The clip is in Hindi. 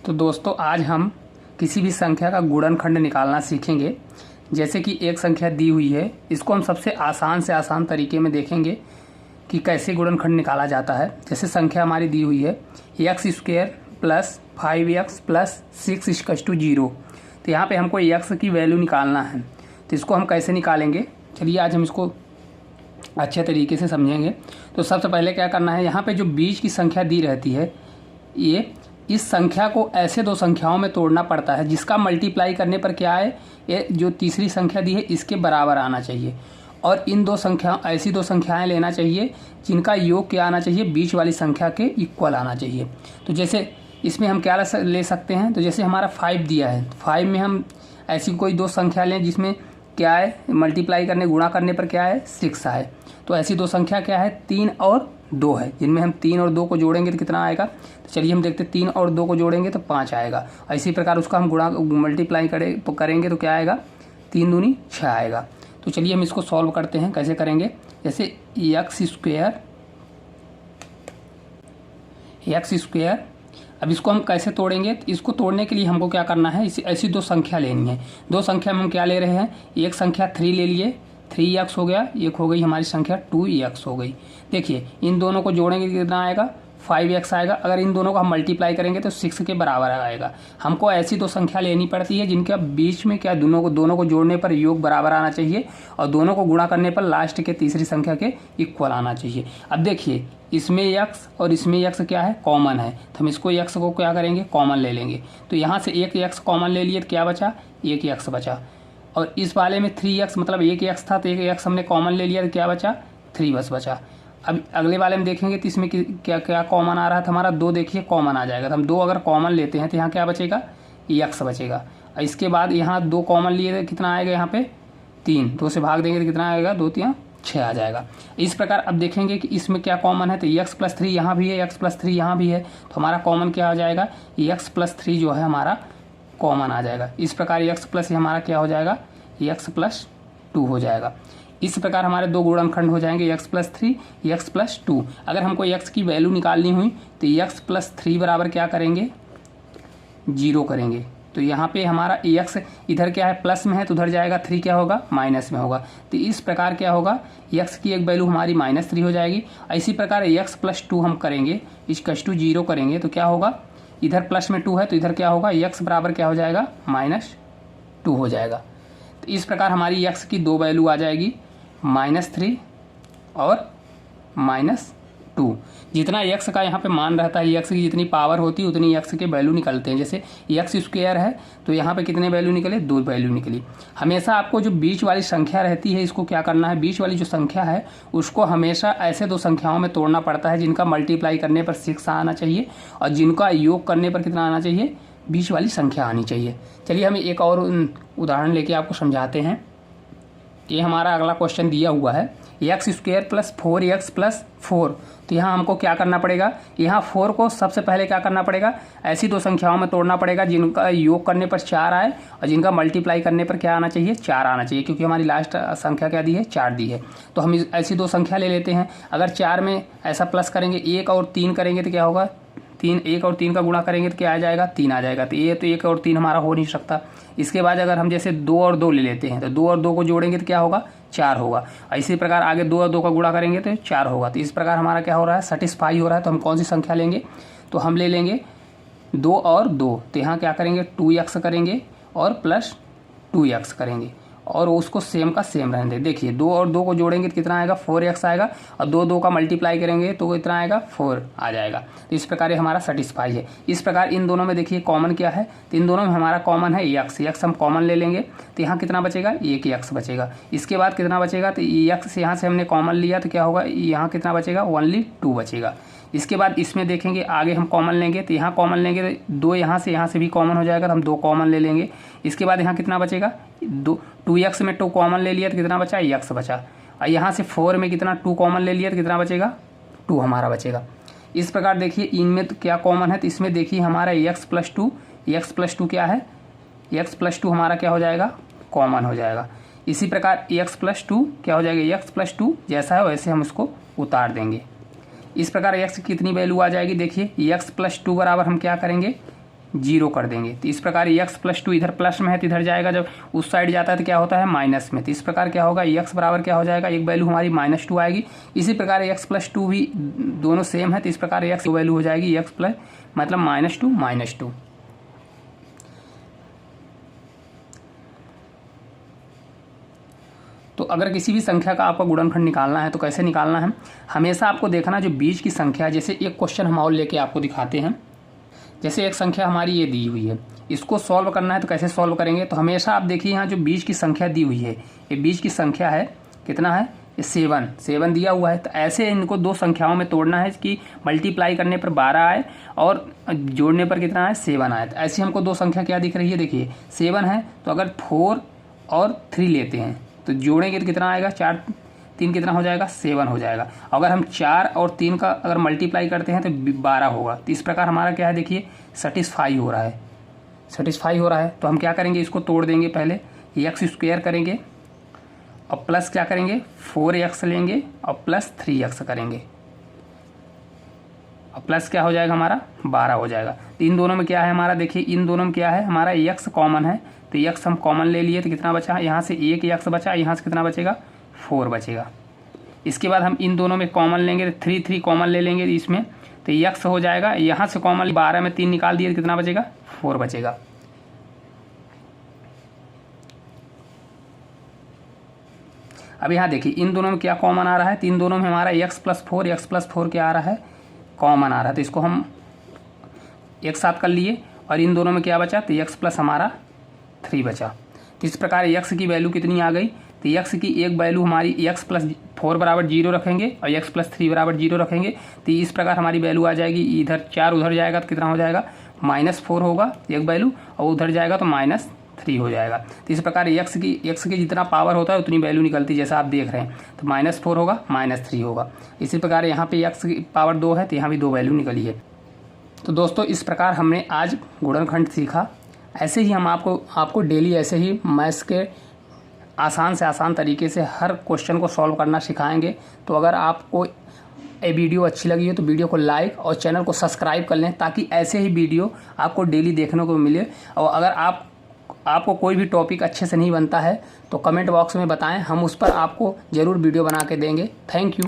तो दोस्तों आज हम किसी भी संख्या का गुणनखंड निकालना सीखेंगे। जैसे कि एक संख्या दी हुई है, इसको हम सबसे आसान से आसान तरीके में देखेंगे कि कैसे गुणनखंड निकाला जाता है। जैसे संख्या हमारी दी हुई है x² प्लस 5x प्लस 6=0। तो यहाँ पे हमको x की वैल्यू निकालना है, तो इसको हम कैसे निकालेंगे, चलिए आज हम इसको अच्छे तरीके से समझेंगे। तो सबसे पहले क्या करना है, यहाँ पे जो बीच की संख्या दी रहती है, ये इस संख्या को ऐसे दो संख्याओं में तोड़ना पड़ता है जिसका मल्टीप्लाई करने पर क्या है, ये जो तीसरी संख्या दी है इसके बराबर आना चाहिए। और इन दो संख्या ऐसी दो संख्याएं लेना चाहिए जिनका योग क्या आना चाहिए, बीच वाली संख्या के इक्वल आना चाहिए। तो जैसे इसमें हम क्या ले सकते हैं, तो जैसे हमारा 5 दिया है, 5 में हम ऐसी कोई दो संख्या लें जिसमें क्या है, मल्टीप्लाई करने गुणा करने पर क्या है 6 आए। तो ऐसी दो संख्या क्या है 3 और 2 है, जिनमें हम 3 और 2 को जोड़ेंगे तो कितना आएगा। तो चलिए हम देखते हैं 3 और 2 को जोड़ेंगे तो 5 आएगा। इसी प्रकार उसका हम गुणा मल्टीप्लाई करेंगे तो क्या आएगा, 3 दूनी 6 आएगा। तो चलिए हम इसको सॉल्व करते हैं, कैसे करेंगे। जैसे x², अब इसको हम कैसे तोड़ेंगे, तो इसको तोड़ने के लिए हमको क्या करना है, ऐसी दो संख्या लेनी है। दो संख्या में हम क्या ले रहे हैं, एक संख्या 3 ले लिए, 3x हो गया, एक हो गई हमारी संख्या 2x हो गई। देखिए इन दोनों को जोड़ेंगे तो कितना आएगा, 5x आएगा। अगर इन दोनों को हम मल्टीप्लाई करेंगे तो 6 के बराबर आएगा। हमको ऐसी दो संख्या लेनी पड़ती है जिनके बीच में क्या दोनों को जोड़ने पर योग बराबर आना चाहिए और दोनों को गुणा करने पर लास्ट के तीसरी संख्या के इक्वल आना चाहिए। अब देखिए इसमें x और इसमें x क्या है, कॉमन है, तो हम इसको x को क्या करेंगे, कॉमन ले लेंगे। तो यहाँ से एक x कॉमन ले लिए तो क्या बचा, एक x बचा। और इस वाले में 3x मतलब एक x था, तो एक x हमने कॉमन ले लिया तो क्या बचा, 3 बस बचा। अब अगले वाले में देखेंगे तो इसमें क्या क्या कॉमन आ रहा था हमारा, 2 देखिए कॉमन आ जाएगा। तो हम 2 अगर कॉमन लेते हैं तो यहाँ क्या बचेगा, x बचेगा। इसके बाद यहाँ 2 कॉमन लिए तो कितना आएगा, यहाँ पे 3, 2 से भाग देंगे तो कितना आएगा, 2 3 6 आ जाएगा। इस प्रकार अब देखेंगे कि इसमें क्या कॉमन है, तो x+3 यहाँ भी है, x+3 यहाँ भी है, तो हमारा कॉमन क्या हो जाएगा, x+3 जो है हमारा कॉमन आ जाएगा। इस प्रकार x+ हमारा क्या हो जाएगा, x+2 हो जाएगा। इस प्रकार हमारे दो गुणनखंड हो जाएंगे, x+3 x+2। अगर हमको x की वैल्यू निकालनी हुई तो x+3 बराबर क्या करेंगे, 0 करेंगे। तो यहाँ पे हमारा x इधर क्या है, प्लस में है तो उधर जाएगा, 3 क्या होगा, माइनस में होगा। तो इस प्रकार क्या होगा, x की एक वैल्यू हमारी -3 हो जाएगी। इसी प्रकार x+2 हम करेंगे, x 0 करेंगे तो क्या होगा, इधर प्लस में 2 है तो इधर क्या होगा, x बराबर क्या हो जाएगा, -2 हो जाएगा। तो इस प्रकार हमारी x की दो वैल्यू आ जाएगी, -3 और -2। जितना x का यहाँ पे मान रहता है, x की जितनी पावर होती है उतनी x के वैल्यू निकलते हैं। जैसे x² है तो यहाँ पे कितने वैल्यू निकले, 2 वैल्यू निकली। हमेशा आपको जो बीच वाली संख्या रहती है इसको क्या करना है, बीच वाली जो संख्या है उसको हमेशा ऐसे दो संख्याओं में तोड़ना पड़ता है जिनका मल्टीप्लाई करने पर 6 आना चाहिए और जिनका योग करने पर कितना आना चाहिए, बीच वाली संख्या आनी चाहिए। चलिए हम एक और उदाहरण लेके आपको समझाते हैं। ये हमारा अगला क्वेश्चन दिया हुआ है, x² प्लस 4x प्लस 4। तो यहाँ हमको क्या करना पड़ेगा, यहाँ 4 को सबसे पहले क्या करना पड़ेगा, ऐसी दो संख्याओं में तोड़ना पड़ेगा जिनका योग करने पर 4 आए और जिनका मल्टीप्लाई करने पर क्या आना चाहिए, 4 आना चाहिए, क्योंकि हमारी लास्ट संख्या क्या दी है, 4 दी है। तो हम ऐसी दो संख्या ले लेते हैं। अगर 4 में ऐसा प्लस करेंगे, 1 और 3 करेंगे तो क्या होगा, 1 और 3 का गुणा करेंगे तो क्या आ जाएगा, 3 आ जाएगा। तो ये तो 1 और 3 हमारा हो नहीं सकता। इसके बाद अगर हम जैसे 2 और 2 ले लेते हैं तो 2 और 2 को जोड़ेंगे तो क्या होगा, 4 होगा। इसी प्रकार आगे 2 और 2 का गुणा करेंगे तो 4 होगा। तो इस प्रकार हमारा क्या हो रहा है, सेटिस्फाई हो रहा है। तो हम कौन सी संख्या लेंगे, तो हम ले लेंगे 2 और 2। तो यहाँ क्या करेंगे, 2x करेंगे और प्लस 2x करेंगे और उसको सेम का सेम रहने दें। देखिए 2 और 2 को जोड़ेंगे तो कितना आएगा, 4x आएगा और 2 का मल्टीप्लाई करेंगे तो कितना आएगा, 4 आ जाएगा। तो इस प्रकार ये हमारा सेटिस्फाई है। इस प्रकार इन दोनों में देखिए कॉमन क्या है, तो इन दोनों में हमारा कॉमन है x हम कॉमन ले लेंगे तो यहाँ कितना बचेगा, 1x बचेगा। इसके बाद कितना बचेगा, तो x यहाँ से हमने कॉमन लिया तो क्या होगा, यहाँ कितना बचेगा, ओनली 2 बचेगा। इसके बाद इसमें देखेंगे आगे हम कॉमन लेंगे तो यहाँ कॉमन लेंगे तो 2 यहाँ से भी कॉमन हो जाएगा, तो हम 2 कॉमन ले लेंगे। इसके बाद यहाँ कितना बचेगा, 2x में 2 कॉमन ले लिया तो कितना बचा, x बचा। और यहाँ से 4 में कितना 2 कॉमन ले लिया तो कितना बचेगा, 2 हमारा बचेगा। इस प्रकार देखिए इनमें तो क्या कॉमन है, तो इसमें देखिए हमारा x+2 क्या है, x+2 हमारा क्या हो जाएगा, कॉमन हो जाएगा। इसी प्रकार x+2 क्या हो जाएगा, x+2 जैसा है वैसे हम उसको उतार देंगे। इस प्रकार x की कितनी वैल्यू आ जाएगी, देखिए x+2 बराबर हम क्या करेंगे, जीरो कर देंगे। तो इस प्रकार x प्लस 2 इधर प्लस में है तो इधर जाएगा, जब उस साइड जाता है तो क्या होता है माइनस में। तो इस प्रकार क्या होगा x बराबर क्या हो जाएगा, एक वैल्यू हमारी -2 आएगी। इसी प्रकार x प्लस 2 भी दोनों सेम है तो इस प्रकार x वैल्यू हो जाएगी x प्लस मतलब -2। तो अगर किसी भी संख्या का आपको गुणनखंड निकालना है तो कैसे निकालना है, हमेशा आपको देखना जो बीच की संख्या है। जैसे एक क्वेश्चन हम और लेके आपको दिखाते हैं। जैसे एक संख्या हमारी ये दी हुई है, इसको सॉल्व करना है तो कैसे सॉल्व करेंगे। तो हमेशा आप देखिए यहाँ जो बीच की संख्या दी हुई है, ये बीच की संख्या है कितना है, ये 7 दिया हुआ है। तो ऐसे इनको दो संख्याओं में तोड़ना है कि मल्टीप्लाई करने पर 12 आए और जोड़ने पर कितना आए 7 आए। तो ऐसी हमको दो संख्या क्या दिख रही है, देखिए 7 है। तो अगर 4 और 3 लेते हैं तो जोड़ेंगे तो कितना आएगा, 4 3 कितना हो जाएगा 7 हो जाएगा। अगर हम 4 और 3 का अगर मल्टीप्लाई करते हैं तो 12 होगा। तो इस प्रकार हमारा क्या है, देखिए सेटिस्फाई हो रहा है। तो हम क्या करेंगे, इसको तोड़ देंगे। पहले एक्स स्क्वायर करेंगे और प्लस क्या करेंगे 4x लेंगे और प्लस 3x करेंगे और प्लस क्या हो जाएगा हमारा 12 हो जाएगा। तो इन दोनों में क्या है हमारा, देखिए इन दोनों में क्या है हमारा x कॉमन है। तो x हम कॉमन ले लिए तो कितना बचा, यहाँ से एक x बचा, यहाँ से कितना बचेगा 4 बचेगा। इसके बाद हम इन दोनों में कॉमन लेंगे तो 3 कॉमन ले लेंगे इसमें, तो x हो जाएगा। यहाँ से कॉमन 12 में 3 निकाल दिए तो कितना बचेगा 4 बचेगा। अब यहाँ देखिए इन दोनों में क्या कॉमन आ रहा है, तो इन दोनों में हमारा x प्लस 4 क्या आ रहा है, कॉमन आ रहा है। तो इसको हम एक साथ कर लिए और इन दोनों में क्या बचा, तो x प्लस हमारा 3 बचा। तो इस प्रकार x की वैल्यू कितनी आ गई, तो x की एक वैल्यू हमारी x प्लस 4 बराबर 0 रखेंगे और x प्लस 3 बराबर 0 रखेंगे। तो इस प्रकार हमारी वैल्यू आ जाएगी, इधर 4 उधर जाएगा तो कितना हो जाएगा -4 होगा एक वैल्यू, और उधर जाएगा तो -3 हो जाएगा। तो इस प्रकार x की जितना पावर होता है उतनी वैल्यू निकलती है, जैसा आप देख रहे हैं। तो -4 होगा -3 होगा। इसी प्रकार यहाँ पे x की पावर 2 है तो यहाँ भी 2 वैल्यू निकली है। तो दोस्तों इस प्रकार हमने आज गुणनखंड सीखा। ऐसे ही हम आपको डेली ऐसे ही मैथ्स के आसान से आसान तरीके से हर क्वेश्चन को सॉल्व करना सिखाएंगे। तो अगर आपको ये वीडियो अच्छी लगी है तो वीडियो को लाइक और चैनल को सब्सक्राइब कर लें, ताकि ऐसे ही वीडियो आपको डेली देखने को मिले। और अगर आपको कोई भी टॉपिक अच्छे से नहीं बनता है तो कमेंट बॉक्स में बताएं, हम उस पर आपको ज़रूर वीडियो बना के देंगे। Thank you.